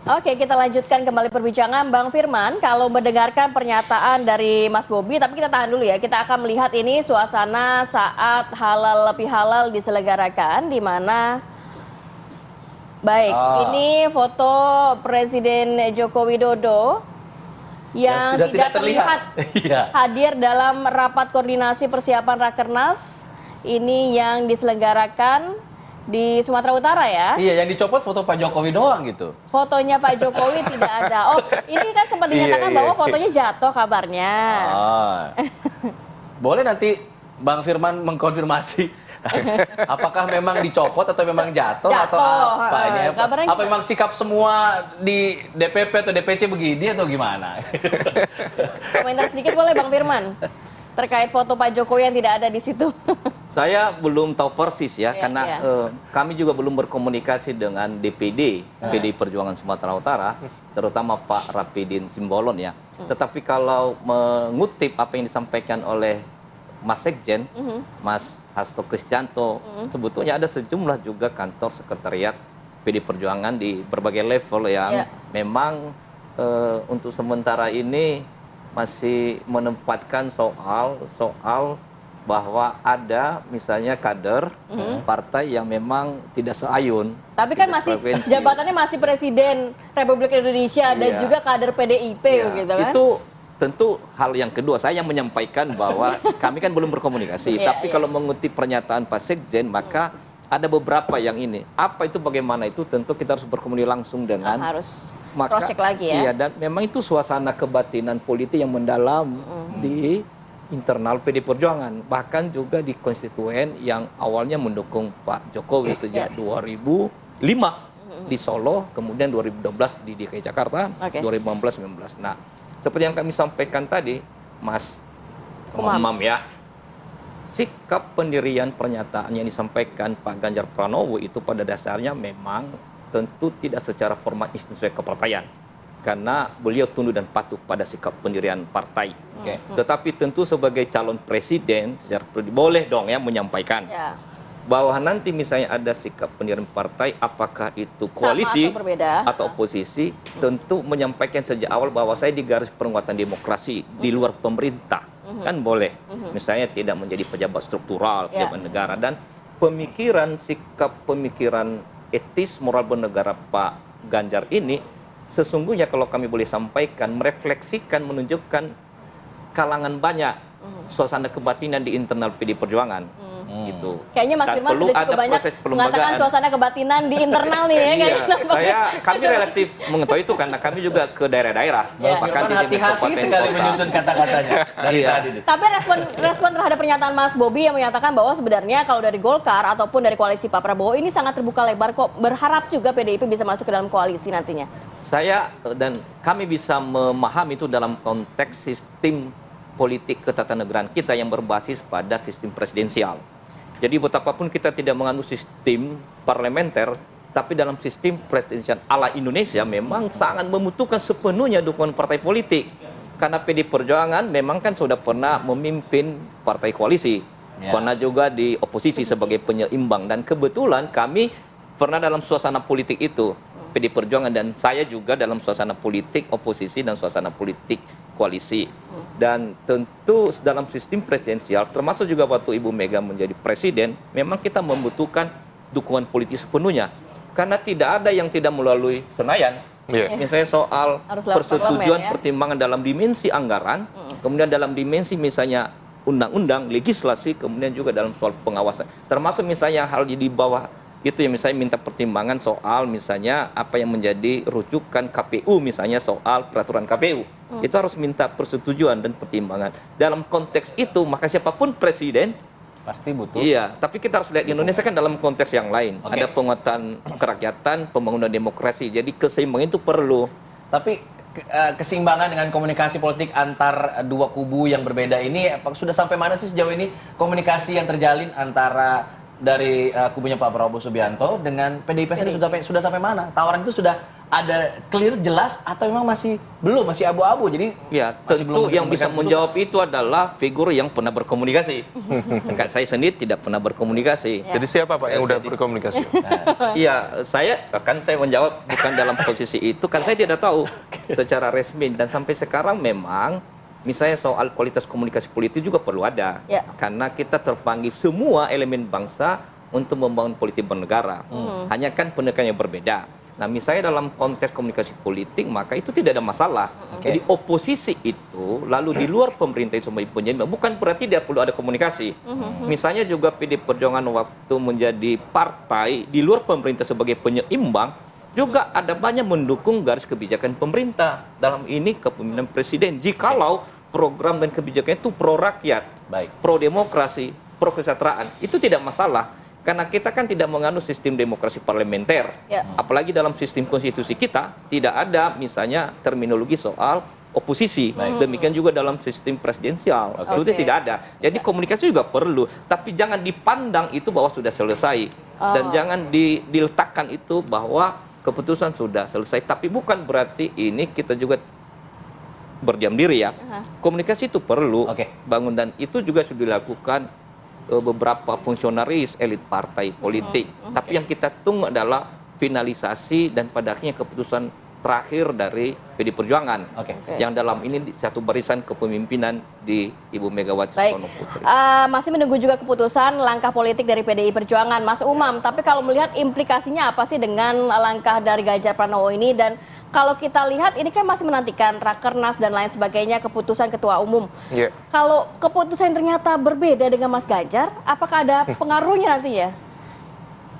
Oke, kita lanjutkan kembali perbincangan. Bang Firman, kalau mendengarkan pernyataan dari Mas Bobi, tapi kita tahan dulu ya. Kita akan melihat ini suasana saat halal lebih halal diselenggarakan, di mana baik, ini foto Presiden Joko Widodo yang tidak terlihat hadir dalam rapat koordinasi persiapan Rakernas. Ini yang diselenggarakan di Sumatera Utara ya? Iya, yang dicopot foto Pak Jokowi doang gitu. Fotonya Pak Jokowi tidak ada. Oh, ini kan sempat dinyatakan bahwa fotonya jatuh kabarnya. Boleh nanti Bang Firman mengkonfirmasi apakah memang dicopot atau memang jatuh atau apa? Apa memang sikap semua di DPP atau DPC begini atau gimana? Komentar sedikit boleh Bang Firman terkait foto Pak Jokowi yang tidak ada di situ. Saya belum tahu persis ya, karena kami juga belum berkomunikasi dengan DPD, PDI Perjuangan Sumatera Utara, terutama Pak Rapidin Simbolon ya. Tetapi kalau mengutip apa yang disampaikan oleh Mas Sekjen, Mas Hasto Kristianto, sebetulnya ada sejumlah juga kantor sekretariat PDI Perjuangan di berbagai level yang memang untuk sementara ini masih menempatkan soal bahwa ada misalnya kader partai yang memang tidak seayun. Tapi kan masih jabatannya masih Presiden Republik Indonesia dan juga kader PDIP gitu kan. Itu tentu hal yang kedua, saya yang menyampaikan bahwa kami kan belum berkomunikasi. Tapi kalau mengutip pernyataan Pak Sekjen, maka ada beberapa yang ini. Apa itu, bagaimana itu, tentu kita harus berkomunikasi langsung dengan harus cross check lagi ya. Iya, dan memang itu suasana kebatinan politik yang mendalam di internal PD Perjuangan, bahkan juga di konstituen yang awalnya mendukung Pak Jokowi sejak 2005 di Solo, kemudian 2012 di DKI Jakarta, 2015-19. Nah, seperti yang kami sampaikan tadi, Mas Umam ya, sikap pendirian pernyataan yang disampaikan Pak Ganjar Pranowo itu pada dasarnya memang tentu tidak secara formal institusi kepartaian, karena beliau tunduk dan patuh pada sikap pendirian partai. Tetapi tentu sebagai calon presiden secara boleh dong ya menyampaikan bahwa nanti misalnya ada sikap pendirian partai, apakah itu koalisi atau oposisi, tentu menyampaikan sejak awal bahwa saya di garis penguatan demokrasi di luar pemerintah, kan boleh. Misalnya tidak menjadi pejabat struktural, pejabat negara, dan pemikiran, sikap pemikiran etis moral bernegara Pak Ganjar ini sesungguhnya kalau kami boleh sampaikan merefleksikan, menunjukkan kalangan banyak suasana kebatinan di internal PD Perjuangan. Gitu. Kayaknya Mas Firman sudah cukup banyak mengatakan suasana kebatinan di internal nih ya. Kami relatif mengetahui itu karena kami juga ke daerah-daerah. Bahkan hati-hati sekali menyusun kata-katanya dari tadi. Tapi respon terhadap pernyataan Mas Bobi yang menyatakan bahwa sebenarnya kalau dari Golkar ataupun dari koalisi Pak Prabowo ini sangat terbuka lebar kok, berharap juga PDIP bisa masuk ke dalam koalisi nantinya. Saya dan kami bisa memahami itu dalam konteks sistem politik ketatanegaraan kita yang berbasis pada sistem presidensial. Jadi betapapun kita tidak menganut sistem parlementer, tapi dalam sistem presidensial ala Indonesia memang sangat membutuhkan sepenuhnya dukungan partai politik. Karena PD Perjuangan memang kan sudah pernah memimpin partai koalisi, pernah juga di oposisi sebagai penyeimbang, dan kebetulan kami pernah dalam suasana politik itu, PD Perjuangan dan saya juga dalam suasana politik oposisi dan suasana politik koalisi. Dan tentu dalam sistem presidensial, termasuk juga waktu Ibu Mega menjadi presiden, memang kita membutuhkan dukungan politik sepenuhnya. Karena tidak ada yang tidak melalui Senayan. Misalnya soal persetujuan pertimbangan dalam dimensi anggaran, kemudian dalam dimensi misalnya undang-undang, legislasi, kemudian juga dalam soal pengawasan. Termasuk misalnya hal di bawah itu yang misalnya minta pertimbangan soal misalnya apa yang menjadi rujukan KPU, misalnya soal peraturan KPU. Itu harus minta persetujuan dan pertimbangan. Dalam konteks itu, maka siapapun presiden pasti butuh. Iya, tapi kita harus lihat Indonesia kan dalam konteks yang lain. Ada penguatan kerakyatan, pembangunan demokrasi. Jadi keseimbangan itu perlu. Tapi keseimbangan dengan komunikasi politik antar dua kubu yang berbeda ini sudah sampai mana sih sejauh ini komunikasi yang terjalin antara dari kubunya Pak Prabowo Subianto dengan PDIP sendiri sudah sampai mana? Tawaran itu sudah ada clear jelas atau memang masih belum, masih abu-abu? Jadi ya masih tentu belum yang bisa memberikan menjawab itu adalah figur yang pernah berkomunikasi. Kan saya sendiri tidak pernah berkomunikasi. Jadi siapa Pak yang udah berkomunikasi? Iya, saya menjawab bukan dalam posisi itu, kan saya tidak tahu secara resmi, dan sampai sekarang memang misalnya soal kualitas komunikasi politik juga perlu ada. Ya. Karena kita terpanggil semua elemen bangsa untuk membangun politik bernegara. Hanya kan pendekatannya berbeda. Nah, misalnya dalam konteks komunikasi politik, maka itu tidak ada masalah. Jadi oposisi itu, lalu di luar pemerintah itu sebagai penyeimbang, bukan berarti tidak perlu ada komunikasi. Misalnya juga PD Perjuangan waktu menjadi partai di luar pemerintah sebagai penyeimbang, juga ada banyak mendukung garis kebijakan pemerintah. Dalam ini kepemimpinan presiden. Jikalau program dan kebijakan itu pro rakyat, baik, pro demokrasi, pro kesejahteraan, itu tidak masalah. Karena kita kan tidak menganut sistem demokrasi parlementer. Ya. Apalagi dalam sistem konstitusi kita tidak ada misalnya terminologi soal oposisi. Demikian juga dalam sistem presidensial. Itu tidak ada. Jadi komunikasi juga perlu, tapi jangan dipandang itu bahwa sudah selesai. Dan jangan diletakkan itu bahwa keputusan sudah selesai. Tapi bukan berarti ini kita juga berdiam diri ya. Komunikasi itu perlu bangun, dan itu juga sudah dilakukan beberapa fungsionaris elit partai politik. Tapi yang kita tunggu adalah finalisasi dan pada akhirnya keputusan terakhir dari PD Perjuangan. Yang dalam ini di satu barisan kepemimpinan di Ibu Megawati Soekarno Putri. Masih menunggu juga keputusan langkah politik dari PDI Perjuangan, Mas Umam. Tapi kalau melihat implikasinya apa sih dengan langkah dari Ganjar Pranowo ini, dan kalau kita lihat ini kan masih menantikan Rakernas dan lain sebagainya, keputusan Ketua Umum. Kalau keputusan ternyata berbeda dengan Mas Ganjar, apakah ada pengaruhnya nantinya?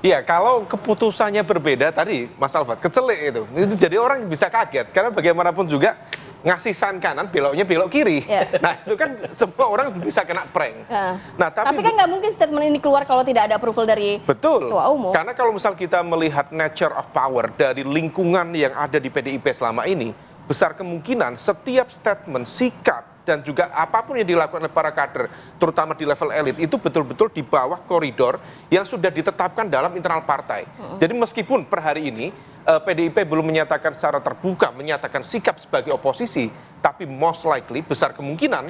Iya, kalau keputusannya berbeda tadi, Mas Alfat, kecelik itu jadi orang bisa kaget. Karena bagaimanapun juga ngasih san kanan, beloknya belok kiri. Nah, itu kan semua orang bisa kena prank. Nah, tapi kan nggak mungkin statement ini keluar kalau tidak ada approval dari Ketua Umum. Karena kalau misal kita melihat nature of power dari lingkungan yang ada di PDIP selama ini, besar kemungkinan setiap statement, sikap, dan juga apapun yang dilakukan oleh para kader, terutama di level elit, itu betul-betul di bawah koridor yang sudah ditetapkan dalam internal partai. Jadi meskipun per hari ini PDIP belum menyatakan secara terbuka, menyatakan sikap sebagai oposisi, tapi most likely, besar kemungkinan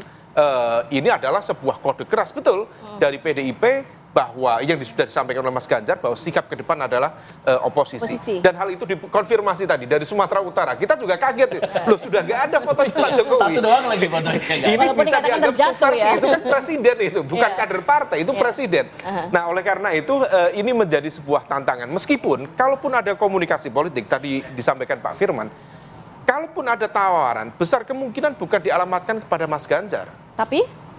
ini adalah sebuah kode keras betul dari PDIP, bahwa yang sudah disampaikan oleh Mas Ganjar bahwa sikap ke depan adalah oposisi. Dan hal itu dikonfirmasi tadi dari Sumatera Utara. Kita juga kaget, loh sudah nggak ada fotonya Pak Jokowi. Satu doang lagi fotonya. Ini bisa dianggap subversi, itu kan presiden itu, bukan kader partai, itu presiden. Nah, oleh karena itu ini menjadi sebuah tantangan. Meskipun kalaupun ada komunikasi politik, tadi disampaikan Pak Firman, kalaupun ada tawaran, besar kemungkinan bukan dialamatkan kepada Mas Ganjar.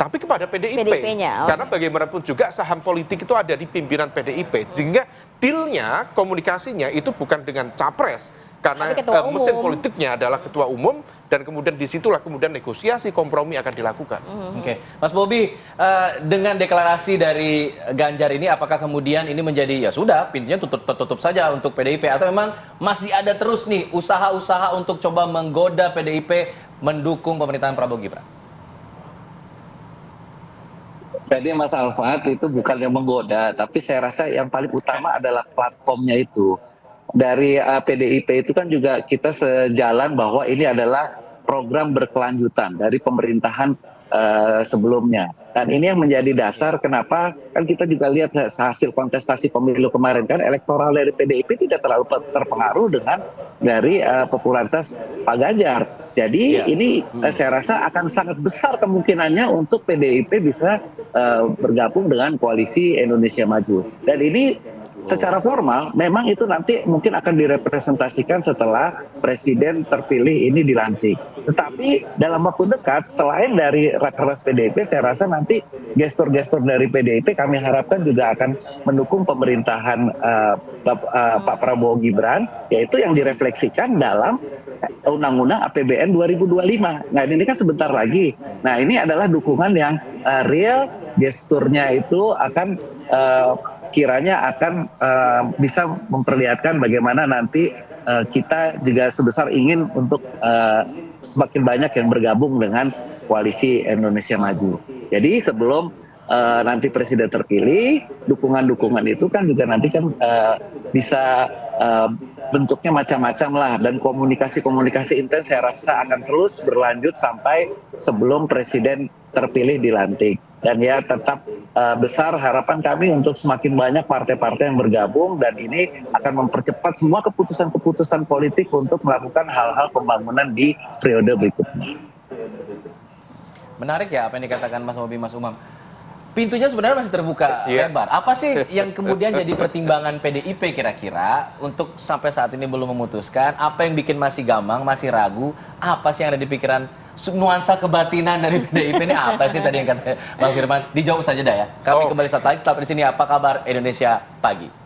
Tapi kepada PDIP. Karena bagaimanapun juga saham politik itu ada di pimpinan PDIP. Sehingga dealnya, komunikasinya itu bukan dengan capres. Karena mesin politiknya adalah ketua umum, dan kemudian disitulah kemudian negosiasi, kompromi akan dilakukan. Mas Bobi, dengan deklarasi dari Ganjar ini, apakah kemudian ini menjadi, ya sudah, pintunya tutup saja untuk PDIP, atau memang masih ada terus nih usaha-usaha untuk coba menggoda PDIP mendukung pemerintahan Prabowo Gibran? Jadi Mas Alfat, itu bukan yang menggoda, tapi saya rasa yang paling utama adalah platformnya itu. Dari PDIP itu kan juga kita sejalan bahwa ini adalah program berkelanjutan dari pemerintahan sebelumnya. Dan ini yang menjadi dasar kenapa kan kita juga lihat hasil kontestasi pemilu kemarin, kan elektoral dari PDIP tidak terlalu terpengaruh dengan dari popularitas Pak Ganjar. Jadi ini saya rasa akan sangat besar kemungkinannya untuk PDIP bisa bergabung dengan koalisi Indonesia Maju. Dan ini secara formal memang itu nanti mungkin akan direpresentasikan setelah presiden terpilih ini dilantik. Tetapi dalam waktu dekat, selain dari Rakernas PDIP, saya rasa nanti gestur-gestur dari PDIP kami harapkan juga akan mendukung pemerintahan Pak Prabowo Gibran, yaitu yang direfleksikan dalam Undang-Undang APBN 2025. Nah, ini kan sebentar lagi. Nah, ini adalah dukungan yang real, gesturnya itu akan kiranya akan bisa memperlihatkan bagaimana nanti kita juga sebesar ingin untuk semakin banyak yang bergabung dengan koalisi Indonesia Maju. Jadi sebelum nanti presiden terpilih, dukungan-dukungan itu kan juga nanti kan bisa bentuknya macam-macam lah, dan komunikasi-komunikasi intens saya rasa akan terus berlanjut sampai sebelum presiden terpilih dilantik. Dan ya tetap besar harapan kami untuk semakin banyak partai-partai yang bergabung, dan ini akan mempercepat semua keputusan-keputusan politik untuk melakukan hal-hal pembangunan di periode berikutnya. Menarik ya apa yang dikatakan Mas Bobi, Mas Umam. Pintunya sebenarnya masih terbuka lebar. Apa sih yang kemudian jadi pertimbangan PDIP kira-kira untuk sampai saat ini belum memutuskan? Apa yang bikin masih gamang, masih ragu? Apa sih yang ada di pikiran, nuansa kebatinan dari PDIP ini apa sih tadi yang kata Bang Firman? Dijawab saja dah ya. Kami kembali saat lagi tetap di sini. Apa kabar Indonesia Pagi?